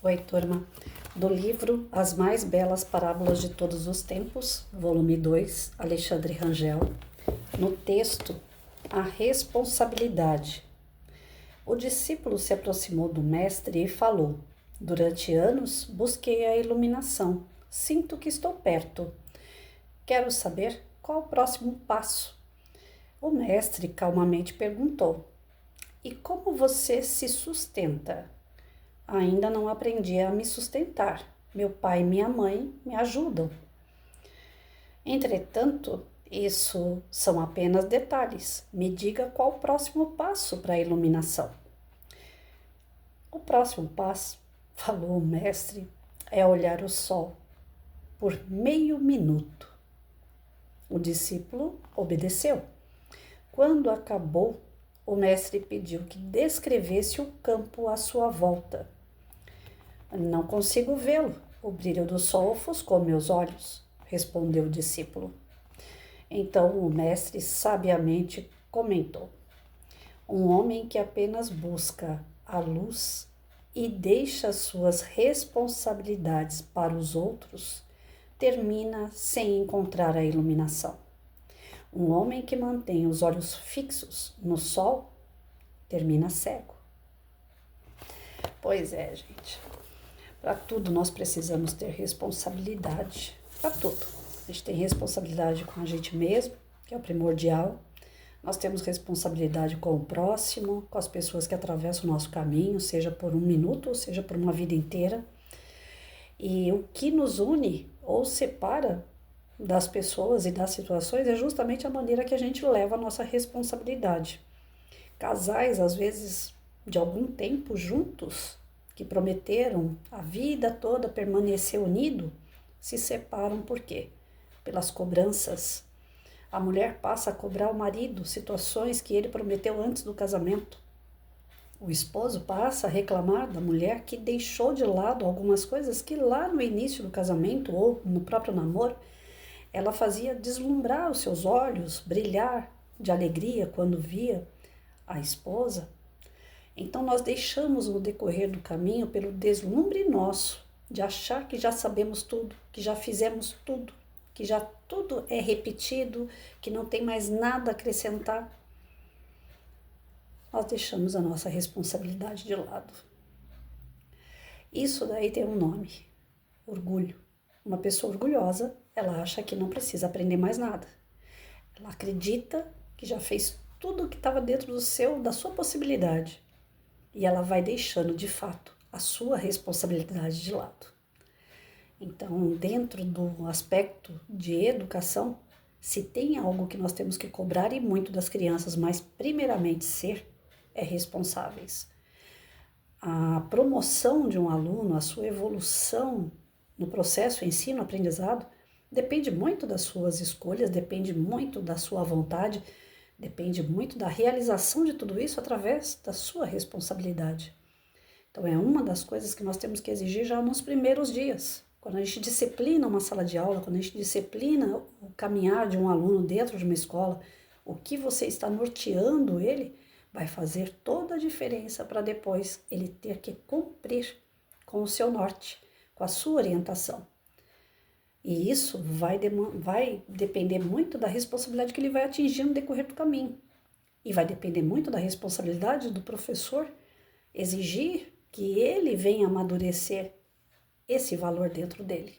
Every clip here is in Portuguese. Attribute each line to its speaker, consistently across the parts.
Speaker 1: Oi, turma. Do livro As Mais Belas Parábolas de Todos os Tempos, volume 2, Alexandre Rangel. No texto, a responsabilidade. O discípulo se aproximou do mestre e falou: Durante anos busquei a iluminação. Sinto que estou perto. Quero saber qual o próximo passo. O mestre calmamente perguntou: E como você se sustenta? Ainda não aprendi a me sustentar. Meu pai e minha mãe me ajudam. Entretanto, isso são apenas detalhes. Me diga qual o próximo passo para a iluminação. O próximo passo, falou o mestre, é olhar o sol por meio minuto. O discípulo obedeceu. Quando acabou, o mestre pediu que descrevesse o campo à sua volta. Não consigo vê-lo. O brilho do sol ofuscou meus olhos, respondeu o discípulo. Então o mestre sabiamente comentou: Um homem que apenas busca a luz e deixa suas responsabilidades para os outros termina sem encontrar a iluminação. Um homem que mantém os olhos fixos no sol termina cego. Pois é, gente. Para tudo nós precisamos ter responsabilidade. Para tudo. A gente tem responsabilidade com a gente mesmo, que é o primordial. Nós temos responsabilidade com o próximo, com as pessoas que atravessam o nosso caminho, seja por um minuto ou seja por uma vida inteira. E o que nos une ou separa das pessoas e das situações é justamente a maneira que a gente leva a nossa responsabilidade. Casais, às vezes, de algum tempo juntos, que prometeram a vida toda permanecer unido, se separam por quê? Pelas cobranças. A mulher passa a cobrar o marido situações que ele prometeu antes do casamento. O esposo passa a reclamar da mulher que deixou de lado algumas coisas que lá no início do casamento ou no próprio namoro, ela fazia deslumbrar os seus olhos, brilhar de alegria quando via a esposa. Então nós deixamos no decorrer do caminho pelo deslumbre nosso, de achar que já sabemos tudo, que já fizemos tudo, que já tudo é repetido, que não tem mais nada a acrescentar. Nós deixamos a nossa responsabilidade de lado. Isso daí tem um nome: orgulho. Uma pessoa orgulhosa, ela acha que não precisa aprender mais nada. Ela acredita que já fez tudo o que estava dentro da sua possibilidade. E ela vai deixando, de fato, a sua responsabilidade de lado. Então, dentro do aspecto de educação, se tem algo que nós temos que cobrar e muito das crianças, mas primeiramente ser, é responsáveis. A promoção de um aluno, a sua evolução no processo ensino-aprendizado, depende muito das suas escolhas, depende muito da sua vontade, depende muito da realização de tudo isso através da sua responsabilidade. Então é uma das coisas que nós temos que exigir já nos primeiros dias. Quando a gente disciplina uma sala de aula, quando a gente disciplina o caminhar de um aluno dentro de uma escola, o que você está norteando ele vai fazer toda a diferença para depois ele ter que cumprir com o seu norte, com a sua orientação. E isso vai depender muito da responsabilidade que ele vai atingir no decorrer do caminho. E vai depender muito da responsabilidade do professor exigir que ele venha amadurecer esse valor dentro dele.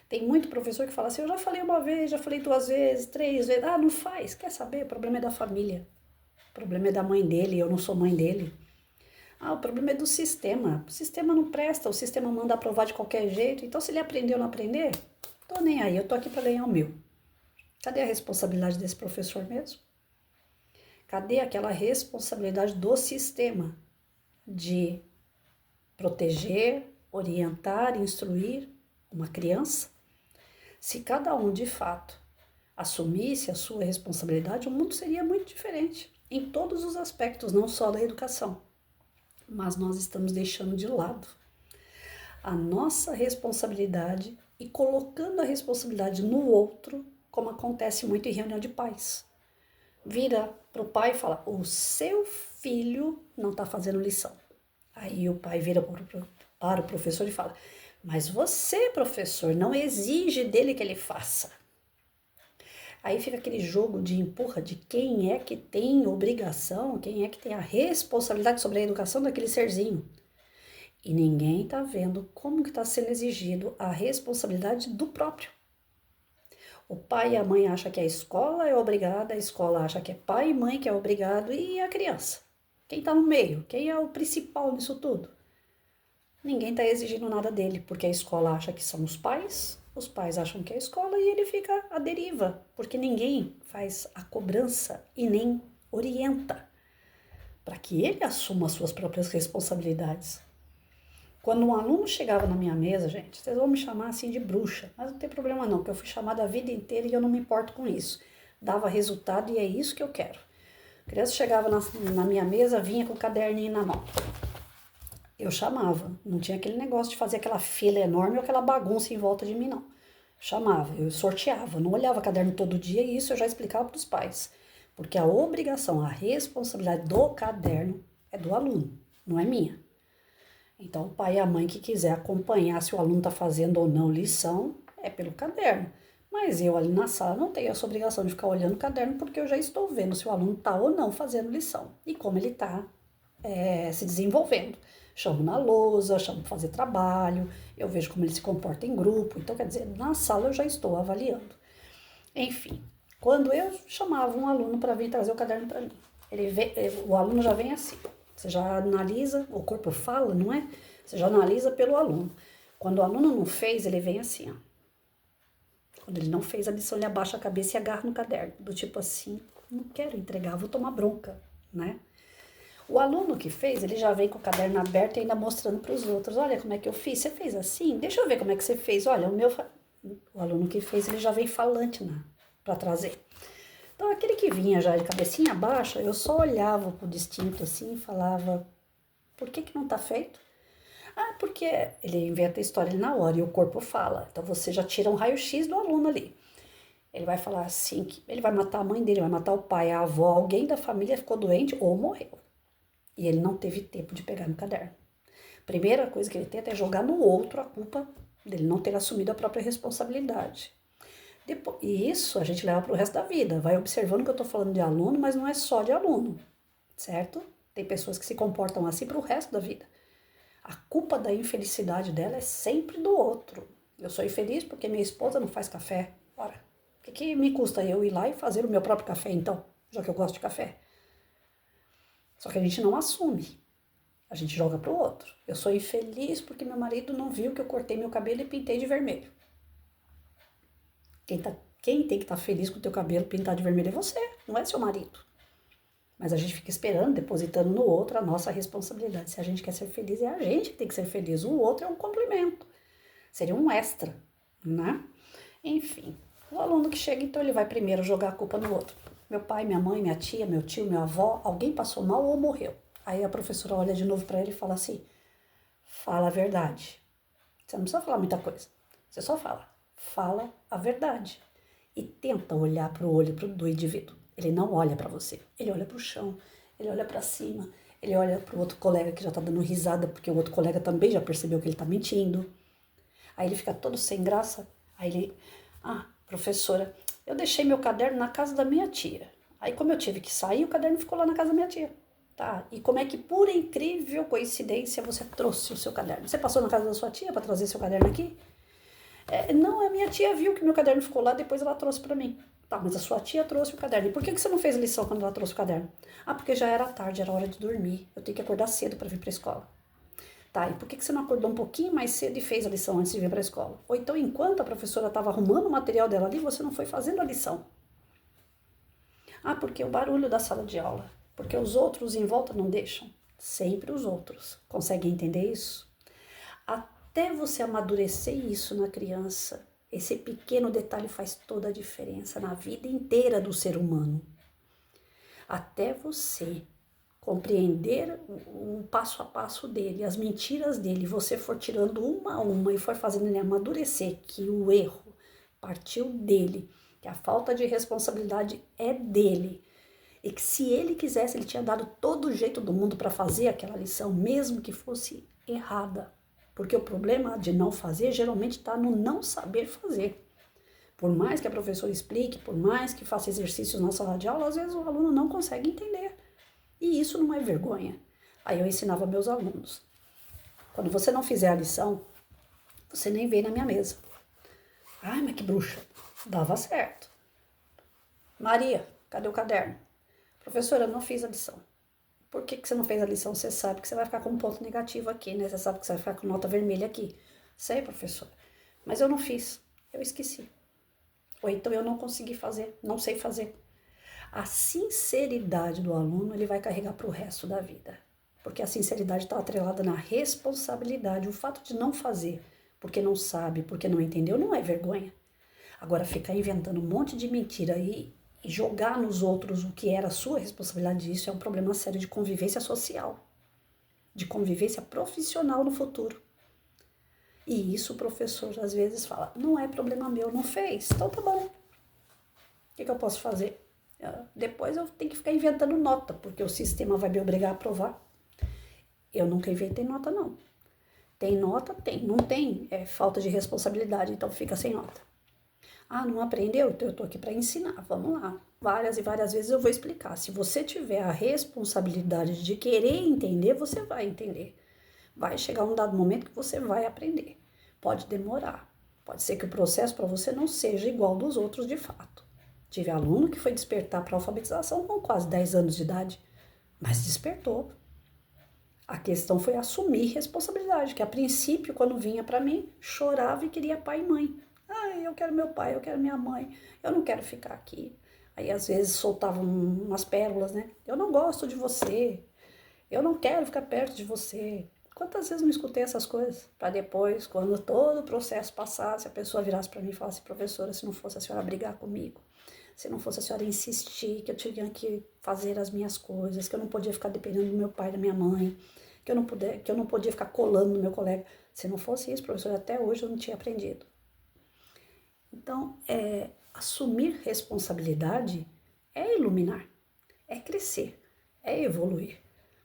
Speaker 1: Tem muito professor que fala assim: eu já falei uma vez, já falei 2 vezes, 3 vezes. Ah, não faz. Quer saber? O problema é da família. O problema é da mãe dele, eu não sou mãe dele. Ah, o problema é do sistema. O sistema não presta, o sistema manda aprovar de qualquer jeito. Então, se ele aprendeu ou não aprender, tô nem aí, eu tô aqui para ganhar o meu. Cadê a responsabilidade desse professor mesmo? Cadê aquela responsabilidade do sistema de proteger, orientar, instruir uma criança? Se cada um de fato assumisse a sua responsabilidade, o mundo seria muito diferente em todos os aspectos, não só da educação. Mas nós estamos deixando de lado a nossa responsabilidade e colocando a responsabilidade no outro, como acontece muito em reunião de pais. Vira para o pai e fala: o seu filho não está fazendo lição. Aí o pai vira para o para o professor e fala: mas você, professor, não exige dele que ele faça. Aí fica aquele jogo de empurra de quem é que tem obrigação, quem é que tem a responsabilidade sobre a educação daquele serzinho. E ninguém tá vendo como que está sendo exigido a responsabilidade do próprio. O pai e a mãe acham que a escola é obrigada, a escola acha que é pai e mãe que é obrigado, e a criança? Quem está no meio? Quem é o principal nisso tudo? Ninguém está exigindo nada dele, porque a escola acha que são os pais acham que é a escola e ele fica à deriva, porque ninguém faz a cobrança e nem orienta para que ele assuma as suas próprias responsabilidades. Quando um aluno chegava na minha mesa, gente, vocês vão me chamar assim de bruxa, mas não tem problema não, porque eu fui chamada a vida inteira e eu não me importo com isso. Dava resultado e é isso que eu quero. A criança chegava na minha mesa, vinha com o caderninho na mão. Eu chamava, não tinha aquele negócio de fazer aquela fila enorme ou aquela bagunça em volta de mim, não. Chamava, eu sorteava, não olhava caderno todo dia e isso eu já explicava para os pais. Porque a obrigação, a responsabilidade do caderno é do aluno, não é minha. Então, o pai e a mãe que quiser acompanhar se o aluno está fazendo ou não lição, é pelo caderno. Mas eu ali na sala não tenho essa obrigação de ficar olhando o caderno, porque eu já estou vendo se o aluno está ou não fazendo lição e como ele está se desenvolvendo. Chamo na lousa, chamo para fazer trabalho, eu vejo como ele se comporta em grupo. Então, quer dizer, na sala eu já estou avaliando. Enfim, quando eu chamava um aluno para vir trazer o caderno para mim, o aluno já vem assim. Você já analisa, o corpo fala, não é? Você já analisa pelo aluno. Quando o aluno não fez, ele vem assim, ó. Quando ele não fez a lição, ele abaixa a cabeça e agarra no caderno. Do tipo assim, não quero entregar, vou tomar bronca, né? O aluno que fez, ele já vem com o caderno aberto e ainda mostrando para os outros. Olha como é que eu fiz, você fez assim? Deixa eu ver como é que você fez. Olha, o aluno que fez, ele já vem falante para trazer. Então, aquele que vinha já de cabecinha baixa, eu só olhava pro distinto assim e falava: por que não tá feito? Ah, porque ele inventa a história ali na hora e o corpo fala. Então, você já tira um raio-x do aluno ali. Ele vai falar assim, que ele vai matar a mãe dele, vai matar o pai, a avó, alguém da família ficou doente ou morreu. E ele não teve tempo de pegar no caderno. Primeira coisa que ele tenta é jogar no outro a culpa dele não ter assumido a própria responsabilidade. Depois, e isso a gente leva para o resto da vida. Vai observando que eu estou falando de aluno, mas não é só de aluno, certo? Tem pessoas que se comportam assim para o resto da vida. A culpa da infelicidade dela é sempre do outro. Eu sou infeliz porque minha esposa não faz café. Ora, o que me custa eu ir lá e fazer o meu próprio café então, já que eu gosto de café? Só que a gente não assume. A gente joga para o outro. Eu sou infeliz porque meu marido não viu que eu cortei meu cabelo e pintei de vermelho. Quem tem que estar feliz com o teu cabelo pintado de vermelho é você, não é seu marido. Mas a gente fica esperando, depositando no outro a nossa responsabilidade. Se a gente quer ser feliz, é a gente que tem que ser feliz. O outro é um complemento. Seria um extra, né? Enfim, o aluno que chega, então, ele vai primeiro jogar a culpa no outro. Meu pai, minha mãe, minha tia, meu tio, minha avó, alguém passou mal ou morreu. Aí a professora olha de novo para ele e fala assim: fala a verdade. Você não precisa falar muita coisa. Você só fala a verdade. E tenta olhar para o olho do indivíduo. Ele não olha para você, ele olha para o chão, ele olha para cima, ele olha para o outro colega que já está dando risada porque o outro colega também já percebeu que ele está mentindo. Aí ele fica todo sem graça. Aí ele: professora, eu deixei meu caderno na casa da minha tia. Aí como eu tive que sair, o caderno ficou lá na casa da minha tia. Tá? E como é que, por incrível coincidência, você trouxe o seu caderno? Você passou na casa da sua tia para trazer seu caderno aqui? Não, a minha tia viu que meu caderno ficou lá, depois ela trouxe para mim. Tá, mas a sua tia trouxe o caderno. E por que você não fez lição quando ela trouxe o caderno? Porque já era tarde, era hora de dormir. Eu tenho que acordar cedo para vir para a escola. Tá, e por que você não acordou um pouquinho mais cedo e fez a lição antes de vir para a escola? Ou então, enquanto a professora estava arrumando o material dela ali, você não foi fazendo a lição? Porque o barulho da sala de aula. Porque os outros em volta não deixam. Sempre os outros. Consegue entender isso? Até você amadurecer isso na criança, esse pequeno detalhe faz toda a diferença na vida inteira do ser humano. Até você compreender o passo a passo dele, as mentiras dele, você for tirando uma a uma e for fazendo ele amadurecer que o erro partiu dele, que a falta de responsabilidade é dele, e que se ele quisesse, ele tinha dado todo o jeito do mundo para fazer aquela lição, mesmo que fosse errada. Porque o problema de não fazer geralmente está no não saber fazer. Por mais que a professora explique, por mais que faça exercícios na sala de aula, às vezes o aluno não consegue entender. E isso não é vergonha. Aí eu ensinava meus alunos. Quando você não fizer a lição, você nem vem na minha mesa. Ai, mas que bruxa. Dava certo. Maria, cadê o caderno? Professora, eu não fiz a lição. Por que você não fez a lição? Você sabe que você vai ficar com um ponto negativo aqui, né? Você sabe que você vai ficar com nota vermelha aqui. Sei, professora. Mas eu não fiz. Eu esqueci. Ou então eu não consegui fazer, não sei fazer. A sinceridade do aluno ele vai carregar para o resto da vida. Porque a sinceridade está atrelada na responsabilidade. O fato de não fazer porque não sabe, porque não entendeu, não é vergonha. Agora, ficar inventando um monte de mentira aí e jogar nos outros o que era a sua responsabilidade, isso é um problema sério de convivência social, de convivência profissional no futuro. E isso o professor às vezes fala, não é problema meu, não fez, então tá bom. O que eu posso fazer? Depois eu tenho que ficar inventando nota, porque o sistema vai me obrigar a aprovar. Eu nunca inventei nota, não. Tem nota? Tem. Não tem? É falta de responsabilidade, então fica sem nota. Ah, não aprendeu? Então eu tô aqui para ensinar. Vamos lá. Várias e várias vezes eu vou explicar. Se você tiver a responsabilidade de querer entender, você vai entender. Vai chegar um dado momento que você vai aprender. Pode demorar. Pode ser que o processo para você não seja igual dos outros de fato. Tive aluno que foi despertar para alfabetização com quase 10 anos de idade, mas despertou. A questão foi assumir responsabilidade, que a princípio, quando vinha para mim, chorava e queria pai e mãe. Ah, eu quero meu pai, eu quero minha mãe, eu não quero ficar aqui. Aí às vezes soltavam umas pérolas, né? Eu não gosto de você, eu não quero ficar perto de você. Quantas vezes não escutei essas coisas? Para depois, quando todo o processo passasse, a pessoa virasse para mim e falasse, professora, se não fosse a senhora brigar comigo, se não fosse a senhora insistir que eu tinha que fazer as minhas coisas, que eu não podia ficar dependendo do meu pai e da minha mãe, que eu não podia ficar colando no meu colega. Se não fosse isso, professora, até hoje eu não tinha aprendido. Então, assumir responsabilidade é iluminar, é crescer, é evoluir.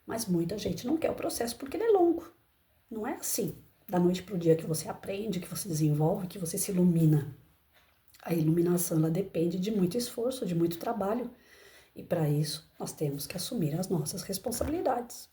Speaker 1: Mas muita gente não quer o processo porque ele é longo. Não é assim, da noite para o dia que você aprende, que você desenvolve, que você se ilumina. A iluminação ela depende de muito esforço, de muito trabalho. E para isso, nós temos que assumir as nossas responsabilidades.